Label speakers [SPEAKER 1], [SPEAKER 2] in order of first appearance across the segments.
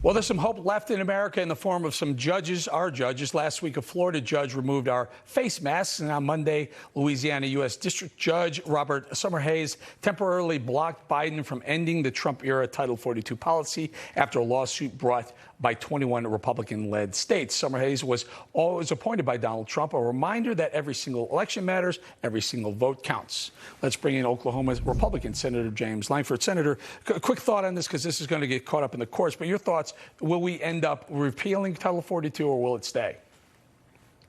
[SPEAKER 1] Well, there's some hope left in America in the form of some judges, our judges. Last week, a Florida judge removed our face masks, and on Monday, Louisiana U.S. District Judge Robert Summerhays temporarily blocked Biden from ending the Trump-era Title 42 policy after a lawsuit brought by 21 Republican-led states. Summerhays was always appointed by Donald Trump, a reminder that every single election matters, every single vote counts. Let's bring in Oklahoma's Republican Senator James Lankford. Senator, a quick thought on this, because this is going to get caught up in the courts, but your thoughts. Will we end up repealing Title 42 or will it stay?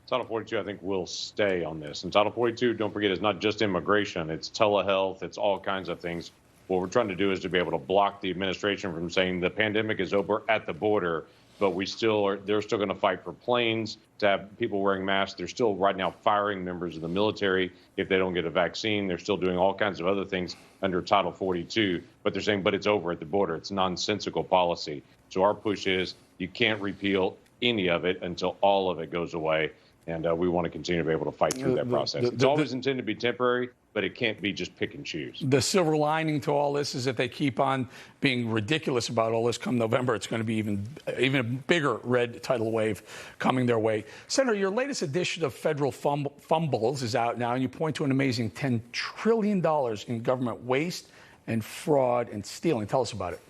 [SPEAKER 2] Title 42, I think, will stay on this. And Title 42, don't forget, is not just immigration. It's telehealth. It's all kinds of things. What we're trying to do is to be able to block the administration from saying the pandemic is over at the border, but they're still going to fight for planes, to have people wearing masks. They're still right now firing members of the military if they don't get a vaccine. They're still doing all kinds of other things under Title 42, but they're saying, but it's over at the border. It's nonsensical policy. So our push is you can't repeal any of it until all of it goes away. And we want to continue to be able to fight through that process. It's always intended to be temporary, but it can't be just pick and choose.
[SPEAKER 1] The silver lining to all this is that they keep on being ridiculous about all this. Come November, it's going to be even a bigger red tidal wave coming their way. Senator, your latest edition of Federal Fumbles is out now, and you point to an amazing $10 trillion in government waste and fraud and stealing. Tell us about it.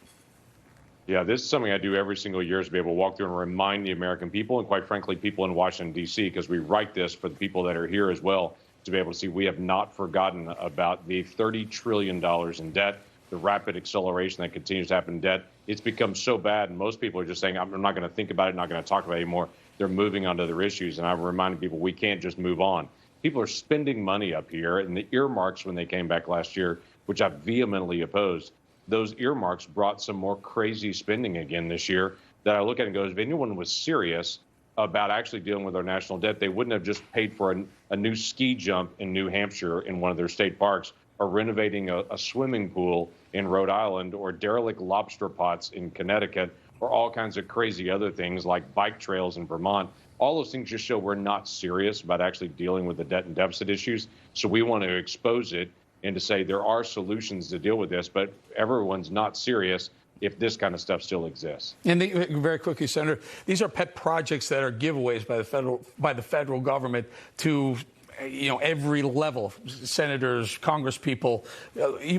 [SPEAKER 2] Yeah, this is something I do every single year, is to be able to walk through and remind the American people, and quite frankly, people in Washington, D.C., because we write this for the people that are here as well, to be able to see we have not forgotten about the $30 trillion in debt, the rapid acceleration that continues to happen in debt. It's become so bad, and most people are just saying, I'm not going to think about it, not going to talk about it anymore. They're moving on to other issues, and I'm reminding people we can't just move on. People are spending money up here, and the earmarks when they came back last year, which I vehemently opposed, those earmarks brought some more crazy spending again this year that I look at and go, if anyone was serious about actually dealing with our national debt, they wouldn't have just paid for a new ski jump in New Hampshire in one of their state parks, or renovating a swimming pool in Rhode Island, or derelict lobster pots in Connecticut, or all kinds of crazy other things like bike trails in Vermont. All those things just show we're not serious about actually dealing with the debt and deficit issues. So we want to expose it and to say there are solutions to deal with this, but everyone's not serious if this kind of stuff still exists.
[SPEAKER 1] And very quickly, Senator, these are pet projects that are giveaways by the federal government to every level, senators, congresspeople,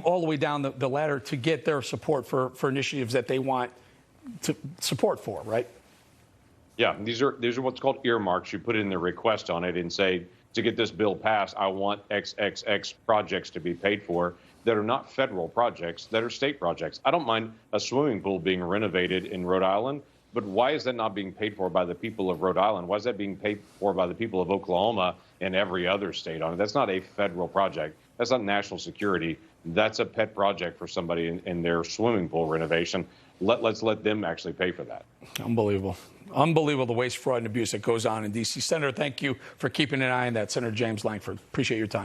[SPEAKER 1] all the way down the ladder, to get their support for initiatives that they want to support for, right?
[SPEAKER 2] Yeah, these are what's called earmarks. You put in the request on it and say, to get this bill passed, I want XXX projects to be paid for that are not federal projects, that are state projects. I don't mind a swimming pool being renovated in Rhode Island, but why is that not being paid for by the people of Rhode Island? Why is that being paid for by the people of Oklahoma and every other state on it? That's not a federal project. That's not national security. That's a pet project for somebody in their swimming pool renovation. Let's let them actually pay for that.
[SPEAKER 1] Unbelievable. Unbelievable, the waste, fraud, and abuse that goes on in D.C. Senator, thank you for keeping an eye on that. Senator James Lankford, appreciate your time.